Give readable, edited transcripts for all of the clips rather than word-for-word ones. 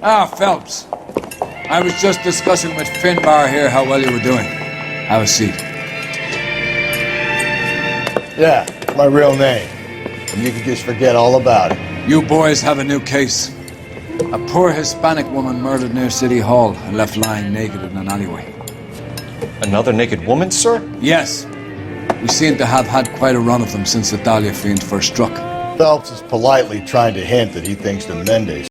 Ah, Phelps. I was just discussing with Finbar here how well you were doing. Have a seat. Yeah, my real name. And you can just forget all about it. You boys have a new case. A poor Hispanic woman murdered near City Hall and left lying naked in an alleyway. Another naked woman, sir? Yes. We seem to have had quite a run of them since the Dahlia fiend first struck. Phelps is politely trying to hint that he thinks the Mendez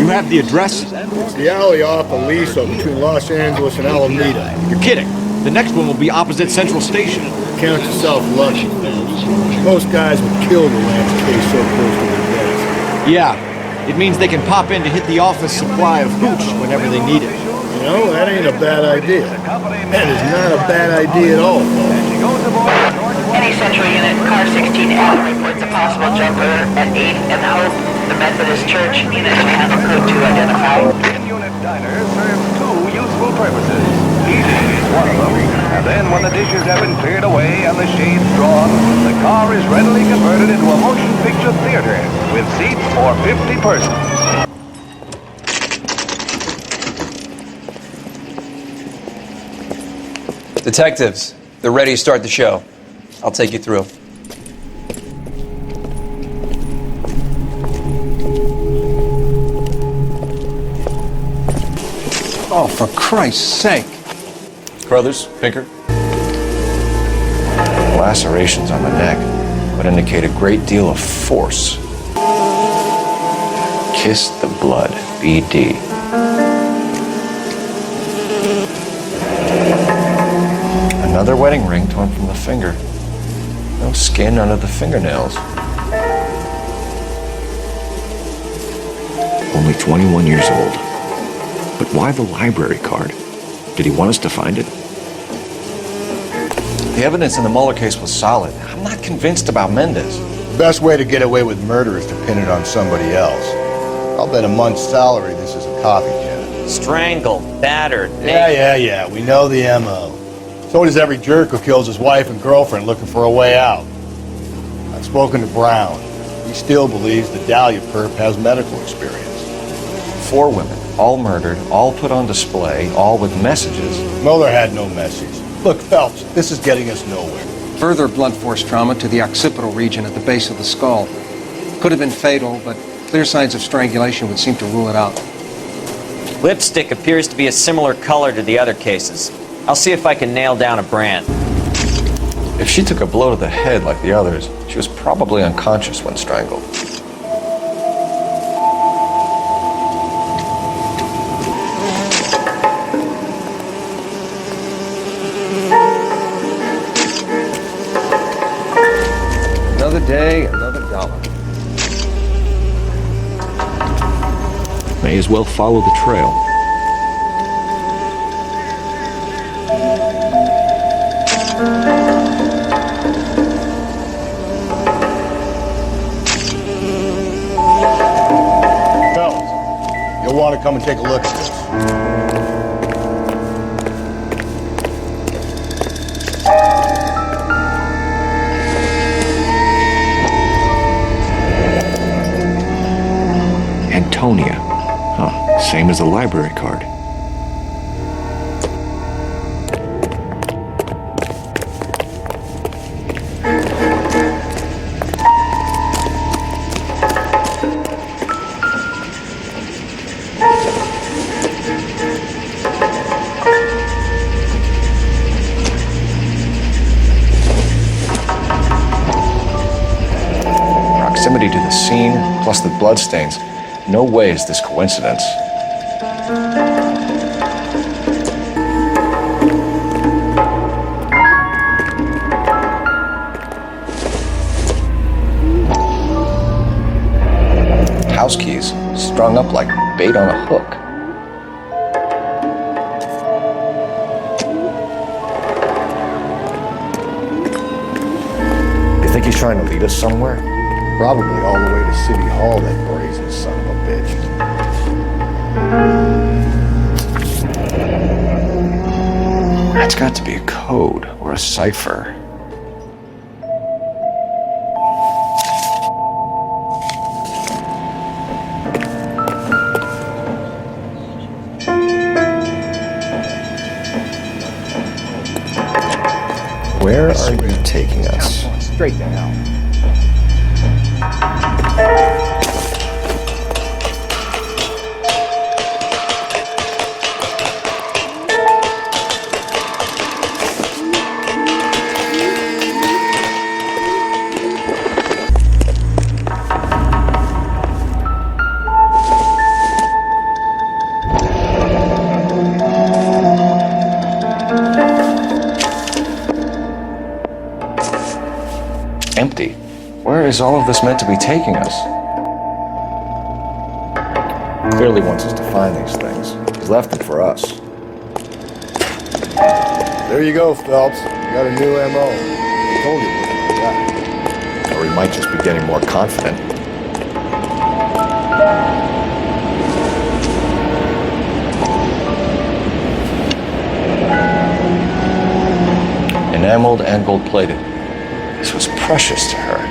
You have the address? It's the alley off Aliso between Los Angeles and Alameda. You're kidding. The next one will be opposite Central Station. Count yourself lucky, Phelps. Most guys would kill to land a case so close to their desk. Yeah, it means they can pop in to hit the office supply of hooch whenever they need it. You know, that ain't a bad idea. That is not a bad idea at all, Phelps. Any Central Unit, Car 16L reports a possible jumper at 8th and Hope. The Methodist Church unit to handle code 2 identified. In-unit diner serves two useful purposes. Eating is one of them. And then when the dishes have been cleared away and the shades drawn, the car is readily converted into a motion picture theater with seats for 50 persons. Detectives, they're ready to start the show. I'll take you through. Oh, for Christ's sake. Carruthers, Pinker. Lacerations on the neck would indicate a great deal of force. Kiss the blood, BD. Another wedding ring torn from the finger. No skin under the fingernails. Only 21 years old. But why the library card? Did he want us to find it? The evidence in the Mueller case was solid. I'm not convinced about Mendez. The best way to get away with murder is to pin it on somebody else. I'll bet a month's salary this is a copycat. Strangled, battered, Yeah, we know the M.O. So does every jerk who kills his wife and girlfriend looking for a way out. I've spoken to Brown. He still believes the Dahlia perp has medical experience. 4 women, all murdered, all put on display, all with messages. Mueller had no message. Look, Phelps, this is getting us nowhere. Further blunt force trauma to the occipital region at the base of the skull. Could have been fatal, but clear signs of strangulation would seem to rule it out. Lipstick appears to be a similar color to the other cases. I'll see if I can nail down a brand. If she took a blow to the head like the others, she was probably unconscious when strangled. Another day, another dollar. May as well follow the trail. Phelps, you'll want to come and take a look at this. Antonia. Huh, same as the library card. Proximity to the scene, plus the bloodstains, No way is this coincidence. House keys strung up like bait on a hook. You think he's trying to lead us somewhere? Probably all the way to City Hall, that brazen son of a bitch. That's got to be a code or a cipher. Where are you taking us? Straight to hell. Empty. Where is all of this meant to be taking us? Clearly wants us to find these things. He's left them for us. There you go, Phelps. You got a new MO. I told you it wasn't like that. Or he might just be getting more confident. Enameled and gold-plated. This was precious to her.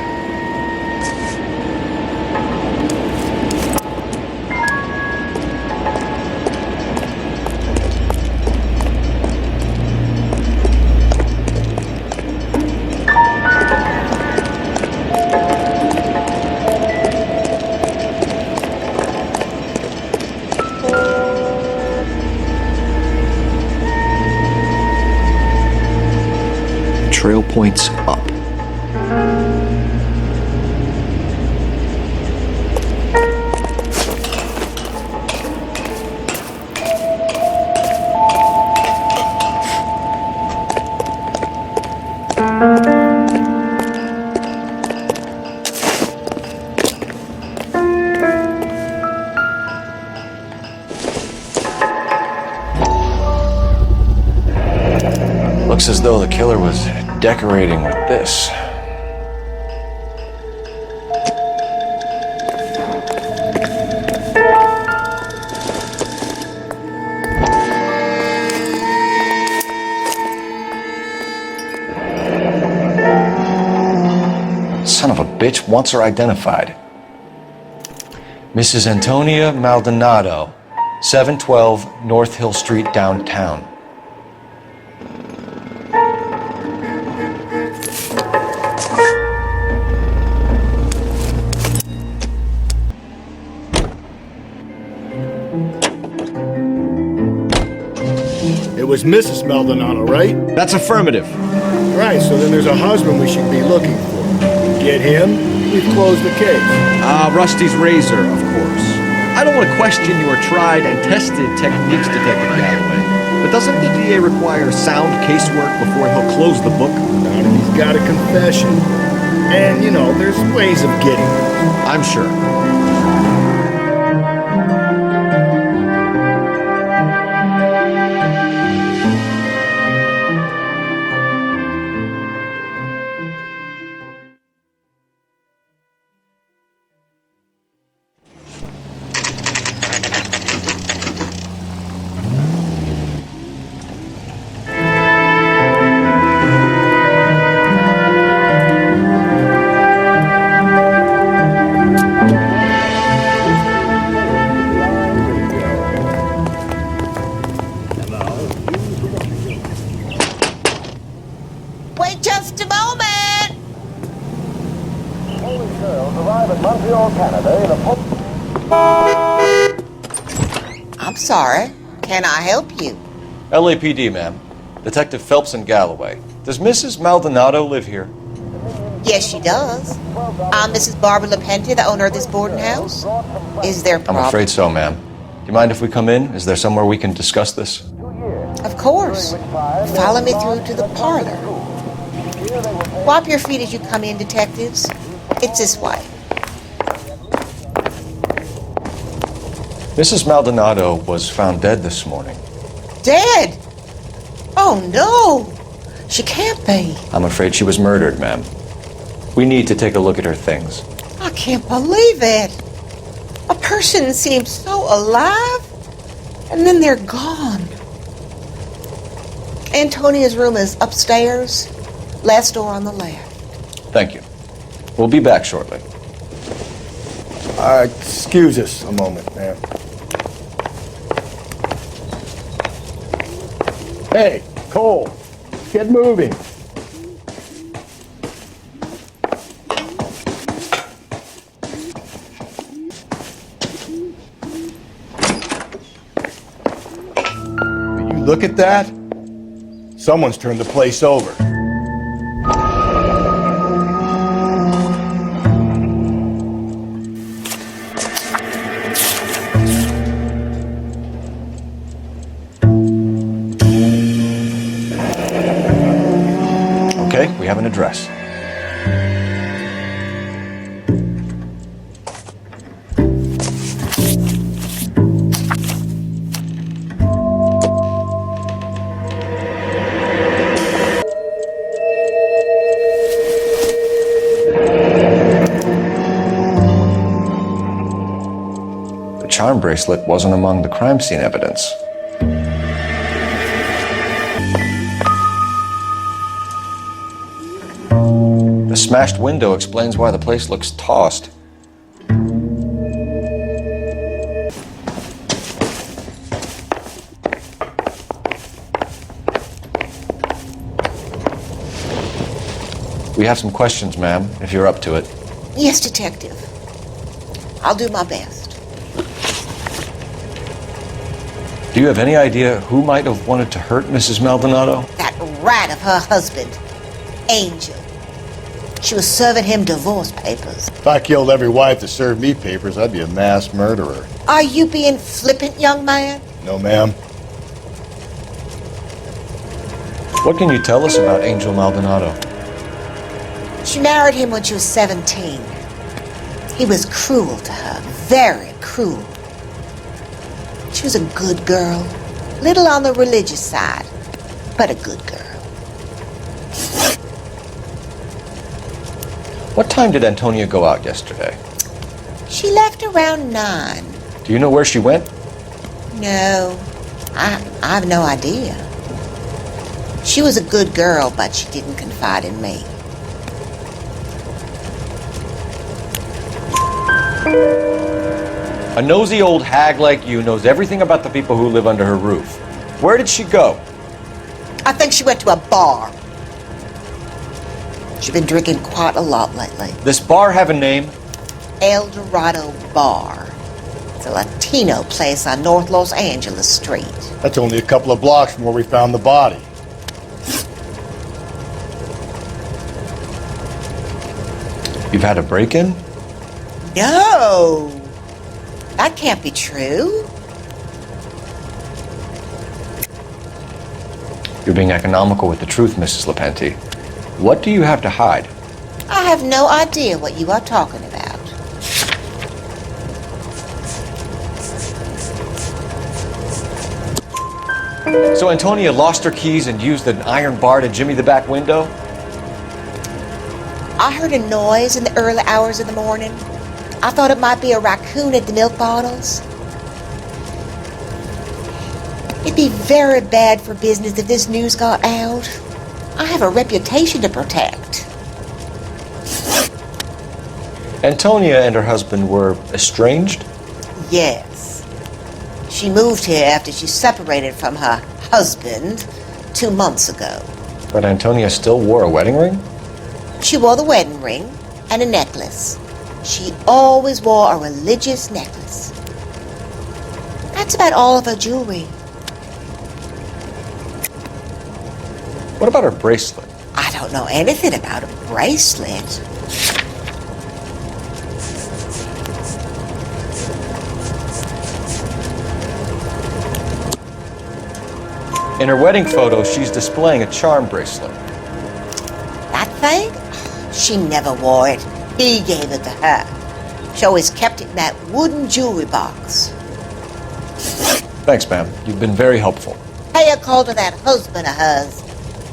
Trail points up. Looks as though the killer was decorating with this. Son of a bitch wants her identified. Mrs. Antonia Maldonado, 712 North Hill Street, downtown. It was Mrs. Maldonado, right? That's affirmative. Right, so then there's a husband we should be looking for. Get him, we've closed the case. Rusty's razor, of course. I don't want to question your tried and tested techniques, Detective Galloway. But doesn't the DA require sound casework before he'll close the book? Not if he's got a confession. And, you know, there's ways of getting it. I'm sure. Wait just a moment! Police girls arrive at Montreal, Canada in a I'm sorry. Can I help you? LAPD, ma'am. Detective Phelps and Galloway. Does Mrs. Maldonado live here? Yes, she does. I'm Mrs. Barbara LaPente, the owner of this boarding house. Is there a I'm problem? afraid so, ma'am. Do you mind if we come in? Is there somewhere we can discuss this? Of course. Follow me through to the parlor. Wipe your feet as you come in, detectives. It's this way. Mrs. Maldonado was found dead this morning. Dead? Oh, no. She can't be. I'm afraid she was murdered, ma'am. We need to take a look at her things. I can't believe it. A person seems so alive, and then they're gone. Antonia's room is upstairs, last door on the left. Thank you. We'll be back shortly. Excuse us a moment, ma'am. Hey, Cole, get moving. Will you look at that? Someone's turned the place over. Okay, we have an address. The charm bracelet wasn't among the crime scene evidence. The smashed window explains why the place looks tossed. We have some questions, ma'am, if you're up to it. Yes, detective. I'll do my best. Do you have any idea who might have wanted to hurt Mrs. Maldonado? That rat of her husband, Angel. She was serving him divorce papers. If I killed every wife that served me papers, I'd be a mass murderer. Are you being flippant, young man? No, ma'am. What can you tell us about Angel Maldonado? She married him when she was 17. He was cruel to her, very cruel. She was a good girl, little on the religious side, but a good girl. What time did Antonia go out yesterday? She left around 9. Do you know where she went? No, I have no idea. She was a good girl, but she didn't confide in me. A nosy old hag like you knows everything about the people who live under her roof. Where did she go? I think she went to a bar. She's been drinking quite a lot lately. This bar have a name? El Dorado Bar. It's a Latino place on North Los Angeles Street. That's only a couple of blocks from where we found the body. You've had a break-in? No! That can't be true. You're being economical with the truth, Mrs. LaPente. What do you have to hide? I have no idea what you are talking about. So Antonia lost her keys and used an iron bar to jimmy the back window? I heard a noise in the early hours of the morning. I thought it might be a raccoon at the milk bottles. It'd be very bad for business if this news got out. I have a reputation to protect. Antonia and her husband were estranged? Yes. She moved here after she separated from her husband 2 months ago. But Antonia still wore a wedding ring? She wore the wedding ring and a necklace. She always wore a religious necklace. That's about all of her jewelry. What about her bracelet? I don't know anything about a bracelet. In her wedding photo, she's displaying a charm bracelet. That thing? She never wore it. He gave it to her. She always kept it in that wooden jewelry box. Thanks, ma'am. You've been very helpful. Pay a call to that husband of hers.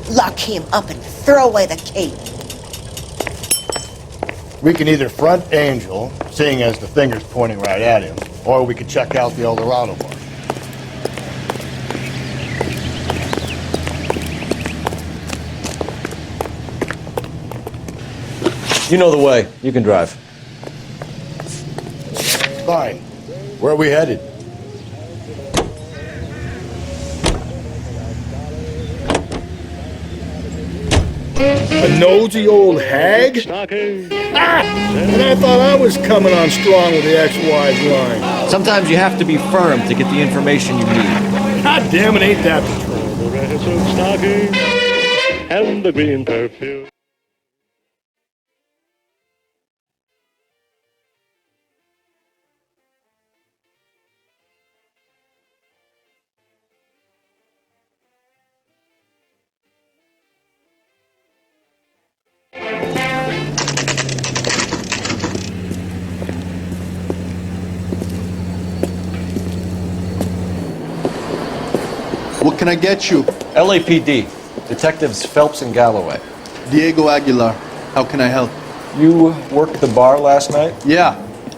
Lock him up and throw away the key. We can either front Angel, seeing as the finger's pointing right at him, or we could check out the Eldorado bar. You know the way. You can drive. Fine. Where are we headed? A nosy old hag? Ah! And I thought I was coming on strong with the ex-wives line. Sometimes you have to be firm to get the information you need. God damn it, ain't that the truth? The red silk stocking and the green perfume. What can I get you? LAPD. Detectives Phelps and Galloway. Diego Aguilar. How can I help? You worked the bar last night? Yeah.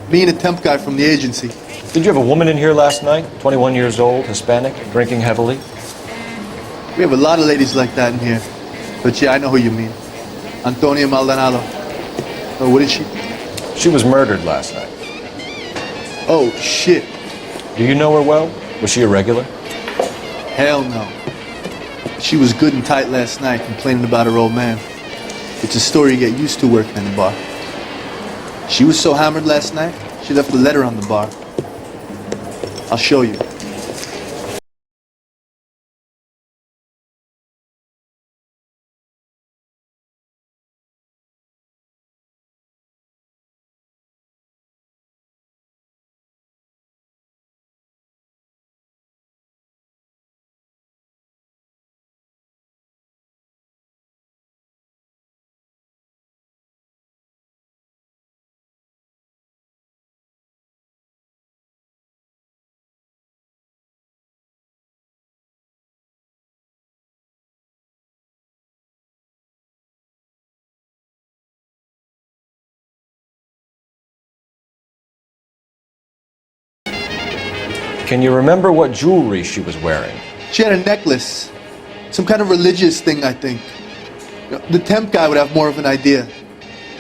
Me and a temp guy from the agency. Did you have a woman in here last night? 21 years old, Hispanic, drinking heavily? We have a lot of ladies like that in here. But yeah, I know who you mean. Antonia Maldonado. Oh, what is she? She was murdered last night. Oh, shit. Do you know her well? Was she a regular? Hell no. She was good and tight last night, complaining about her old man. It's a story you get used to working in a bar. She was so hammered last night, she left a letter on the bar. I'll show you. Can you remember what jewelry she was wearing? She had a necklace. Some kind of religious thing, I think. The temp guy would have more of an idea.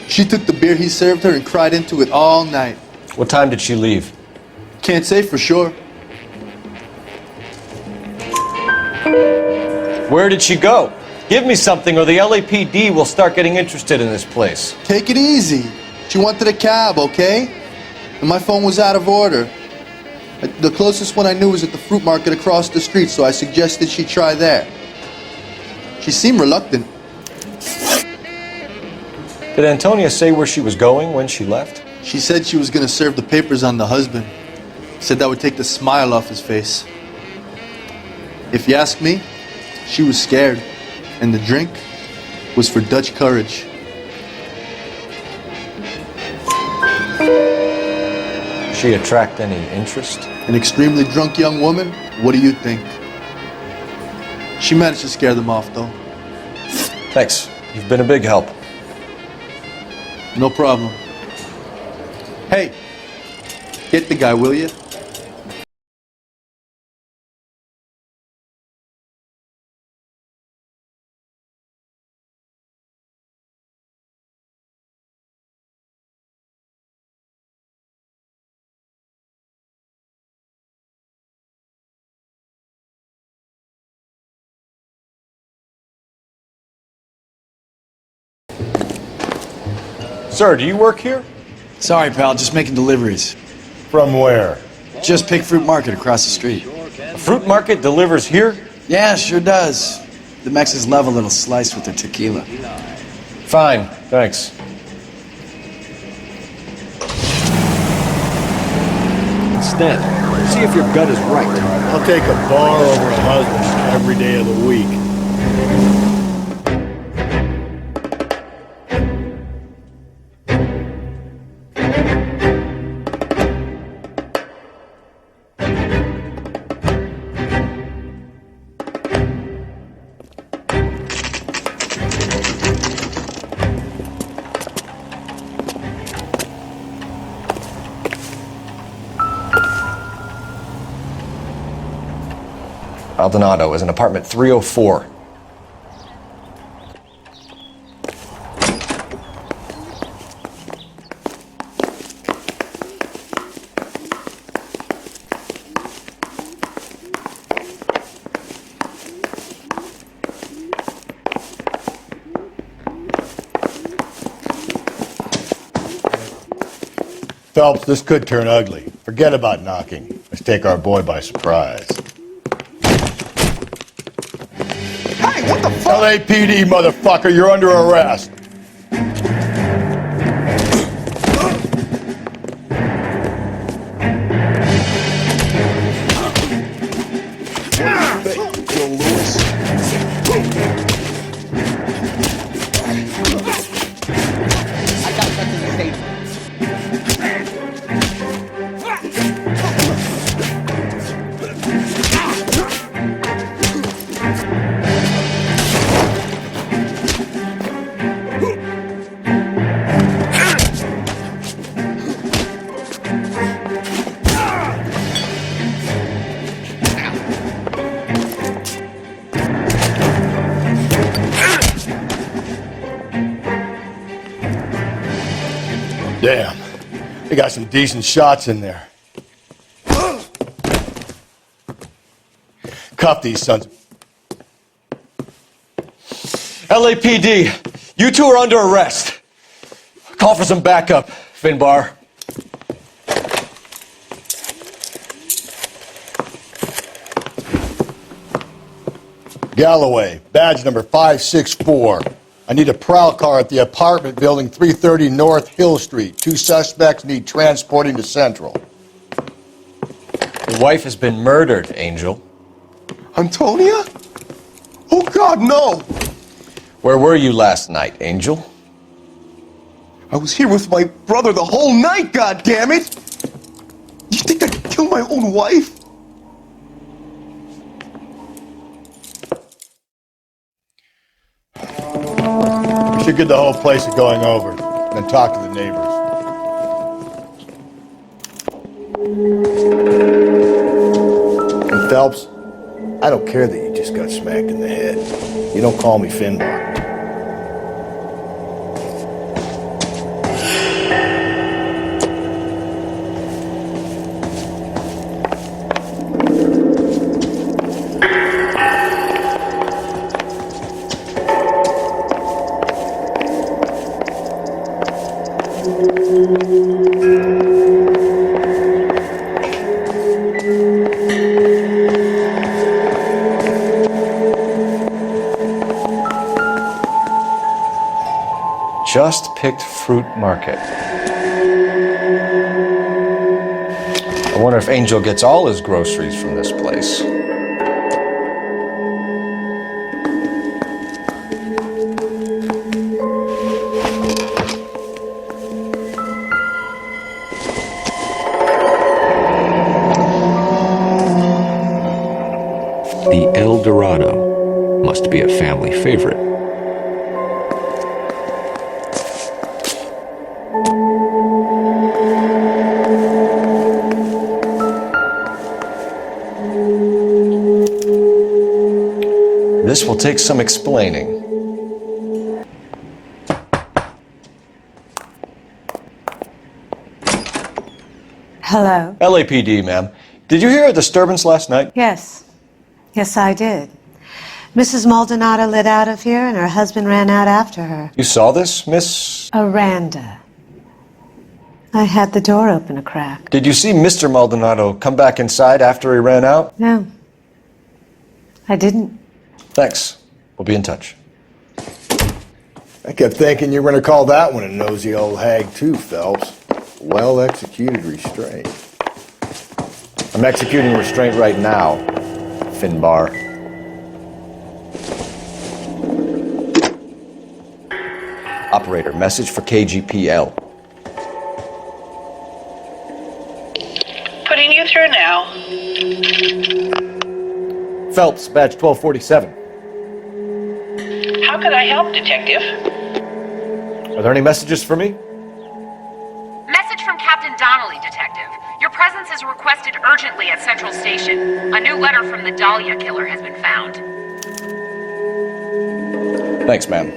She took the beer he served her and cried into it all night. What time did she leave? Can't say for sure. Where did she go? Give me something or the LAPD will start getting interested in this place. Take it easy. She wanted a cab, okay? And my phone was out of order. The closest one I knew was at the fruit market across the street, so I suggested she try there. She seemed reluctant. Did Antonia say where she was going when she left? She said she was going to serve the papers on the husband. Said that would take the smile off his face. If you ask me, she was scared. And the drink was for Dutch courage. She attract any interest? An extremely drunk young woman? What do you think? She managed to scare them off, though. Thanks. You've been a big help. No problem. Hey, get the guy, will you? Sir, do you work here? Sorry, pal, just making deliveries. From where? Just Pick Fruit Market across the street. A fruit market delivers here? Yeah, sure does. The Mexes love a little slice with their tequila. Fine, thanks. Instead, see if your gut is right. I'll take a bar over a husband every day of the week. Maldonado is in apartment 304. Phelps, this could turn ugly. Forget about knocking. Let's take our boy by surprise. Hey, what the fuck? LAPD, motherfucker, you're under arrest. Damn, they got some decent shots in there. Cuff these sons. LAPD, you two are under arrest. Call for some backup, Finbar. Galloway, badge number 564. I need a prowl car at the apartment building 330 North Hill Street. 2 suspects need transporting to Central. Your wife has been murdered, Angel. Antonia? Oh, God, no! Where were you last night, Angel? I was here with my brother the whole night, goddammit! You think I'd kill my own wife? We should get the whole place going over, then talk to the neighbors. And Phelps, I don't care that you just got smacked in the head. You don't call me Finbar. Just picked fruit market. I wonder if Angel gets all his groceries from this place. The El Dorado must be a family favorite. This will take some explaining. Hello? LAPD, ma'am. Did you hear a disturbance last night? Yes. Yes, I did. Mrs. Maldonado lit out of here and her husband ran out after her. You saw this, Miss? Aranda. I had the door open a crack. Did you see Mr. Maldonado come back inside after he ran out? No. I didn't. Thanks. We'll be in touch. I kept thinking you were going to call that one a nosy old hag too, Phelps. Well-executed restraint. I'm executing restraint right now, Finbar. Operator, message for KGPL. Putting you through now. Phelps, badge 1247. How could I help, Detective? Are there any messages for me? Message from Captain Donnelly, Detective. Your presence is requested urgently at Central Station. A new letter from the Dahlia killer has been found. Thanks, ma'am.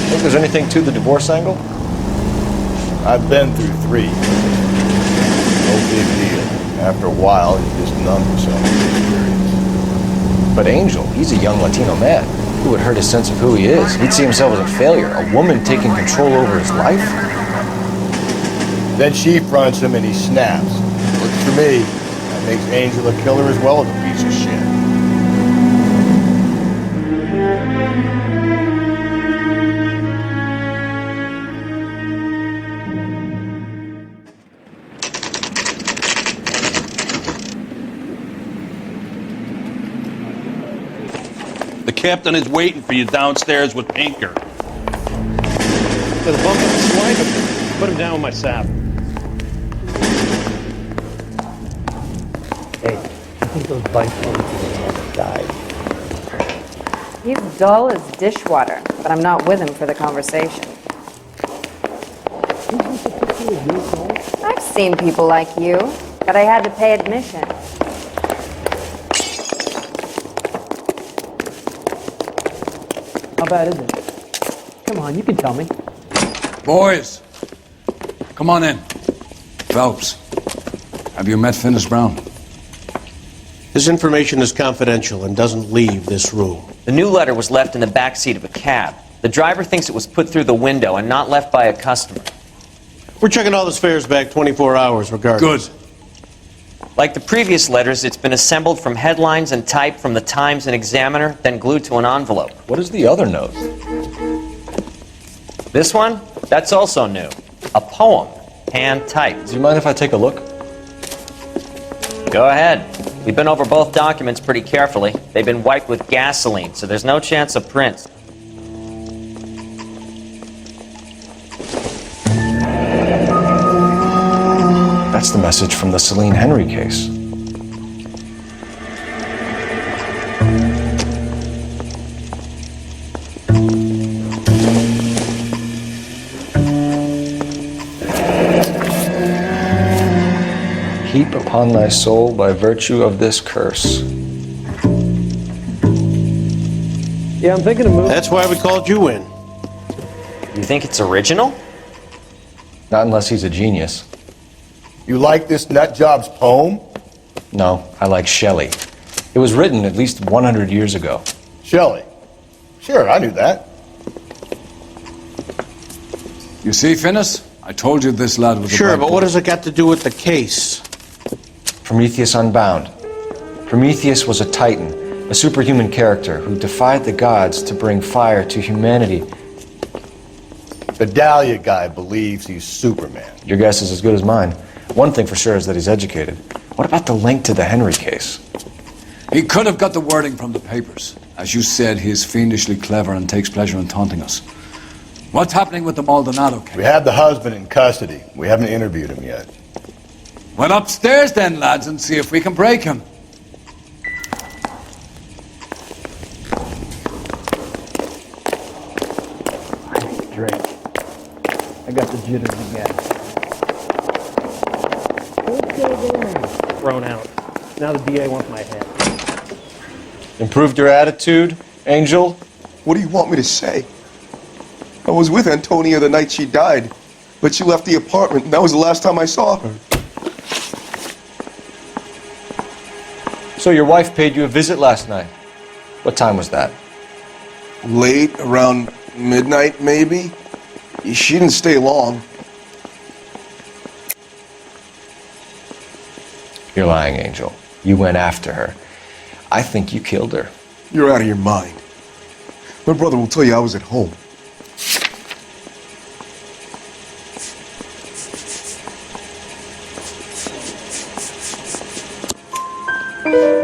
Think there's anything to the divorce angle? I've been through 3. No big deal. After a while, you just numb yourself to the experience. But Angel, he's a young Latino man. Who would hurt his sense of who he is? He'd see himself as a failure. A woman taking control over his life? Then she fronts him and he snaps. Works for me. That makes Angel a killer as well as a piece of shit. The captain is waiting for you downstairs with Pinker. To the bump and slide him. Put him down with my sap. Hey, I think those bites died. He's dull as dishwater, but I'm not with him for the conversation. I've seen people like you, but I had to pay admission. How bad is it? Come on, you can tell me. Boys, come on in. Phelps, have you met Finis Brown? This information is confidential and doesn't leave this room. The new letter was left in the back seat of a cab. The driver thinks it was put through the window and not left by a customer. We're checking all this fares back 24 hours regardless. Good. Like the previous letters, it's been assembled from headlines and type from the Times and Examiner, then glued to an envelope. What is the other note? This one? That's also new. A poem, hand-typed. Do you mind if I take a look? Go ahead. We've been over both documents pretty carefully. They've been wiped with gasoline, so there's no chance of prints. That's the message from the Celine Henry case. Heap upon thy soul by virtue of this curse. Yeah, I'm thinking of moving. That's why we called you in. You think it's original? Not unless he's a genius. You like this nutjob's poem? No, I like Shelley. It was written at least 100 years ago. Shelley? Sure, I knew that. You see, Finis? I told you this lad was a Sure, bad but boy. what has it got to do with the case? Prometheus Unbound. Prometheus was a titan, a superhuman character who defied the gods to bring fire to humanity. The Dahlia guy believes he's Superman. Your guess is as good as mine. One thing for sure is that he's educated. What about the link to the Henry case? He could have got the wording from the papers. As you said, he's fiendishly clever and takes pleasure in taunting us. What's happening with the Maldonado case? We have the husband in custody. We haven't interviewed him yet. Well, upstairs then, lads, and see if we can break him. Drink. I got the jitters again. Thrown out. Now the DA wants my head. Improved your attitude, Angel? What do you want me to say? I was with Antonia the night she died. But she left the apartment, and that was the last time I saw her. So your wife paid you a visit last night. What time was that? Late, around midnight, maybe. She didn't stay long. You're lying, Angel. You went after her. I think you killed her. You're out of your mind. My brother will tell you I was at home.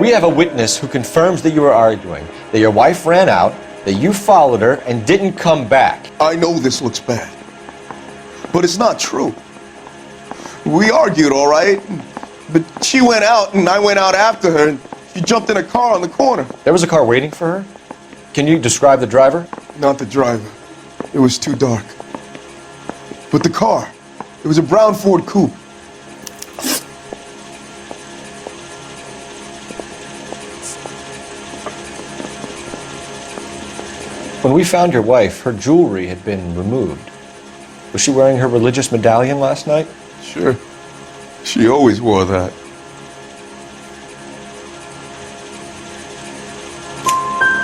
We have a witness who confirms that you were arguing, that your wife ran out, that you followed her and didn't come back. I know this looks bad, but it's not true. We argued, all right, but she went out and I went out after her and she jumped in a car on the corner. There was a car waiting for her? Can you describe the driver? Not the driver. It was too dark. But the car, it was a brown Ford coupe. When we found your wife, her jewelry had been removed. Was she wearing her religious medallion last night? Sure. She always wore that.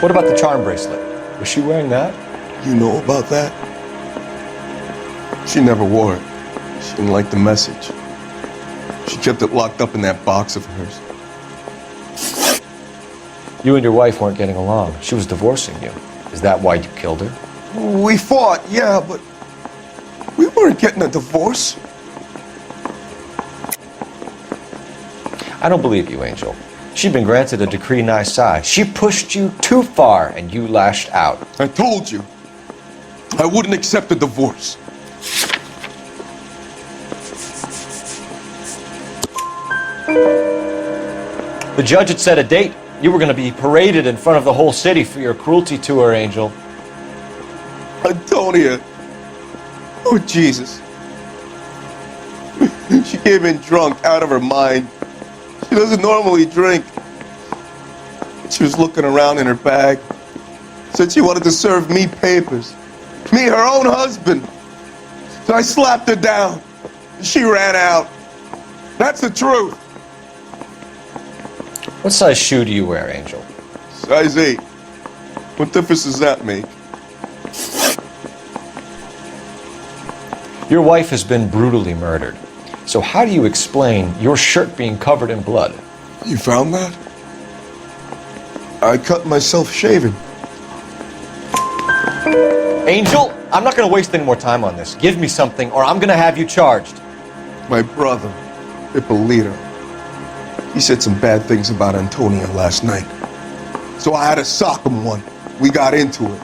What about the charm bracelet? Was she wearing that? You know about that? She never wore it. She didn't like the message. She kept it locked up in that box of hers. You and your wife weren't getting along. She was divorcing you. Is that why you killed her? We fought, yeah, but we weren't getting a divorce. I don't believe you, Angel. She'd been granted a decree nisi. She pushed you too far and you lashed out. I told you. I wouldn't accept a divorce. The judge had set a date. You were going to be paraded in front of the whole city for your cruelty to her, Angel. Antonia. Oh, Jesus. She came in drunk, out of her mind. She doesn't normally drink. She was looking around in her bag. Said she wanted to serve me papers. Me, her own husband. So I slapped her down. She ran out. That's the truth. What size shoe do you wear, Angel? Size 8. What difference does that make? Your wife has been brutally murdered. So how do you explain your shirt being covered in blood? You found that? I cut myself shaving. Angel, I'm not going to waste any more time on this. Give me something or I'm going to have you charged. My brother, Ippolito. He said some bad things about Antonia last night. So I had to sock him one. We got into it.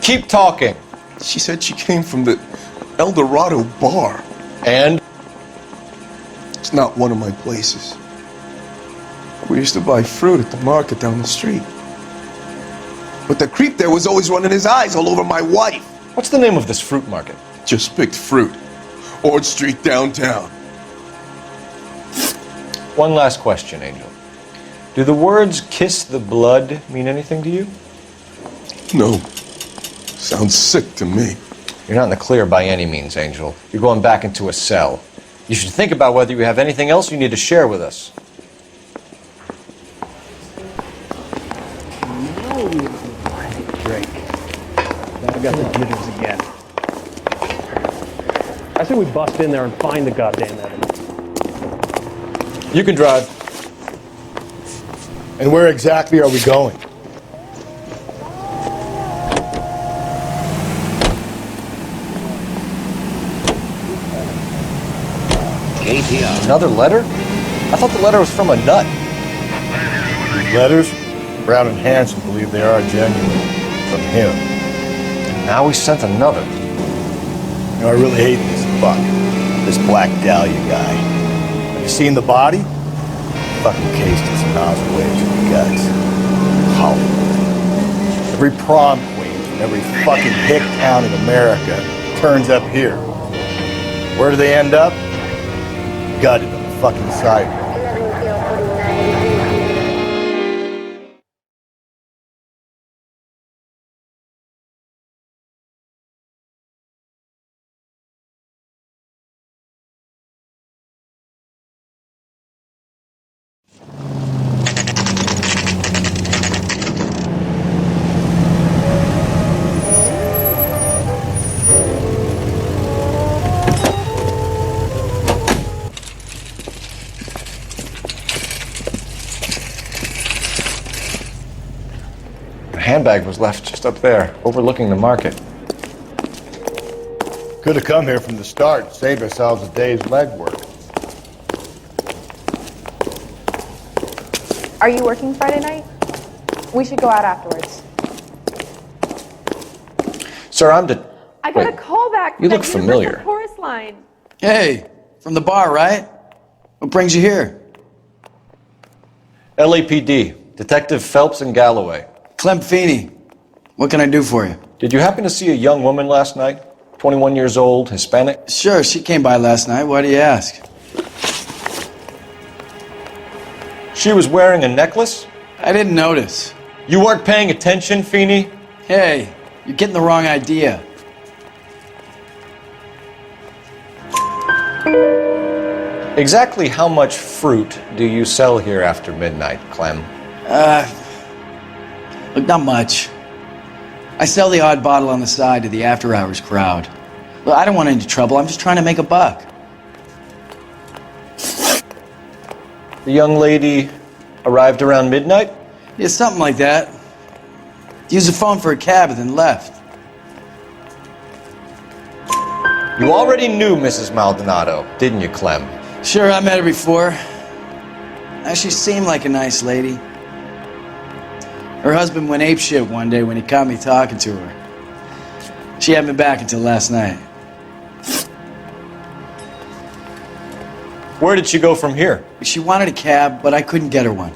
Keep talking. She said she came from the El Dorado bar. And? It's not one of my places. We used to buy fruit at the market down the street. But the creep there was always running his eyes all over my wife. What's the name of this fruit market? Just picked fruit. Ord Street downtown. One last question, Angel. Do the words kiss the blood mean anything to you? No. Sounds sick to me. You're not in the clear by any means, Angel. You're going back into a cell. You should think about whether you have anything else you need to share with us. Drake. Now I got the jitters again. I say we bust in there and find the goddamn evidence. You can drive. And where exactly are we going? Another letter? I thought the letter was from a nut. These letters? Brown and Hanson believe they are genuine. From him. Now we sent another. You know, I really hate this fuck. This Black Dahlia guy. Have you seen the body? Fucking cased his nozzle wedge in the guts. Hollywood. Every prom queen from every fucking hick town in America turns up here. Where do they end up? Gutted on the fucking sidewalk. handbag was left just up there, overlooking the market. Could have come here from the start and saved ourselves a day's legwork. Are you working Friday night? We should go out afterwards. Sir, I got a call back from You that look familiar. Universal Chorus line. Hey, from the bar, right? What brings you here? LAPD, Detective Phelps and Galloway. Clem Feeney. What can I do for you? Did you happen to see a young woman last night? 21 years old, Hispanic? Sure, she came by last night. Why do you ask? She was wearing a necklace? I didn't notice. You weren't paying attention, Feeney? Hey, you're getting the wrong idea. Exactly how much fruit do you sell here after midnight, Clem? Look, not much. I sell the odd bottle on the side to the after-hours crowd. Look, I don't want any trouble. I'm just trying to make a buck. The young lady arrived around midnight? Yeah, something like that. Used the phone for a cab and then left. You already knew Mrs. Maldonado, didn't you, Clem? Sure, I met her before. She seemed like a nice lady. Her husband went apeshit one day when he caught me talking to her. She hadn't been back until last night. Where did she go from here? She wanted a cab, but I couldn't get her one.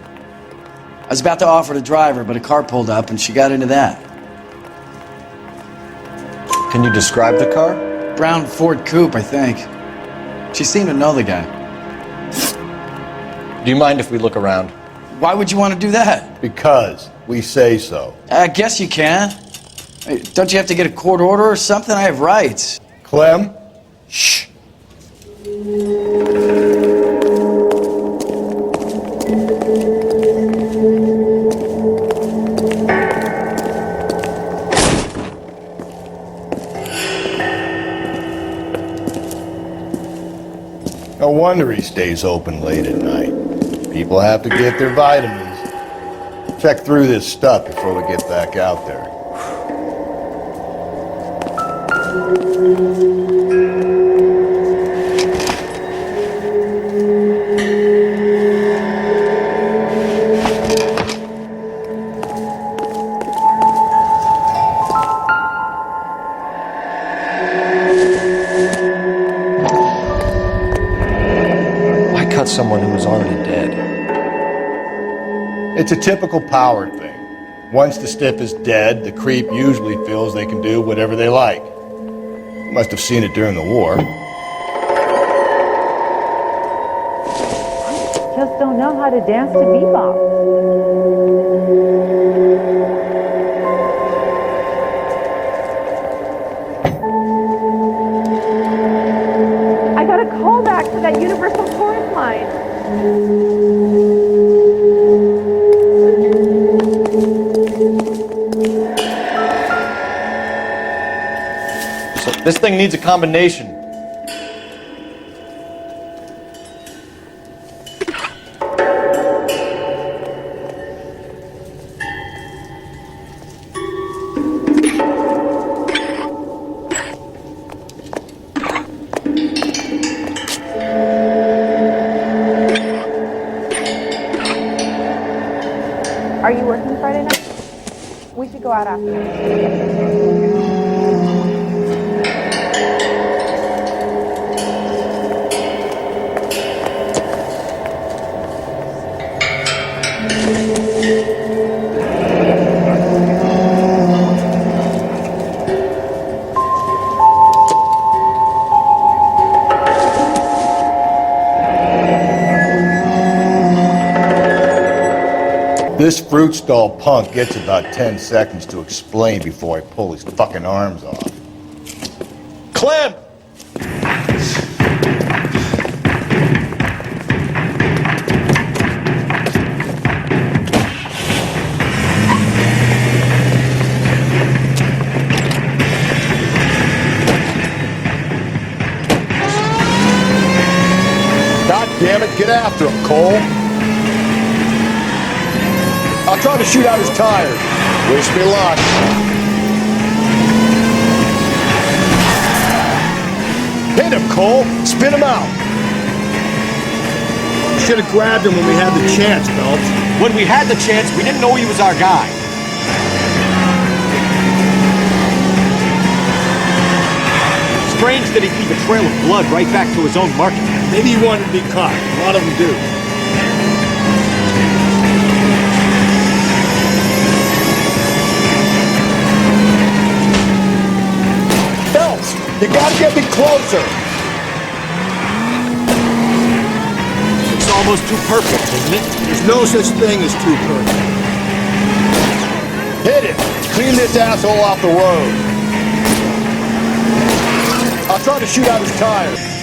I was about to offer to drive her, but a car pulled up and she got into that. Can you describe the car? Brown Ford Coupe, I think. She seemed to know the guy. Do you mind if we look around? Why would you want to do that? Because we say so. I guess you can. Hey, don't you have to get a court order or something? I have rights. Clem? Shh. No wonder he stays open late at night. People have to get their vitamins. Check through this stuff before we get back out there. Why cut someone who was already dead? It's a typical power thing. Once the stiff is dead, the creep usually feels they can do whatever they like. Must have seen it during the war. Just don't know how to dance to bebop. I got a call back to that Universal Chorus line. This thing needs a combination. Are you working Friday night? We should go out after. This fruit stall punk gets about 10 seconds to explain before I pull his fucking arms off. Clem! God damn it, get after him, Cole. I'll try to shoot out his tires. Wish me luck. Hit him, Cole. Spit him out. Should have grabbed him when we had the chance, Phelps. When we had the chance, we didn't know he was our guy. Strange that he'd leave a trail of blood right back to his own market. Maybe he wanted to be caught. A lot of them do. Phelps, you gotta get me closer. It's almost too perfect, isn't it? There's no such thing as too perfect. Hit it. Clean this asshole off the road. I'll try to shoot out his tires.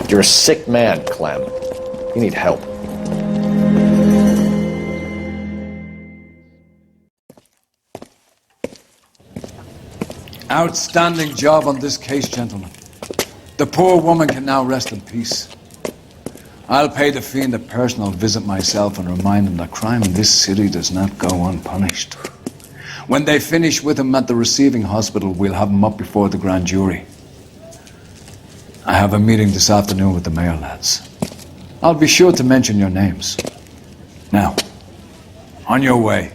You're a sick man, Clem. You need help. Outstanding job on this case, gentlemen. The poor woman can now rest in peace. I'll pay the fiend a personal visit myself and remind him that crime in this city does not go unpunished. When they finish with him at the receiving hospital, we'll have him up before the grand jury. I have a meeting this afternoon with the mayor lads. I'll be sure to mention your names. Now, on your way.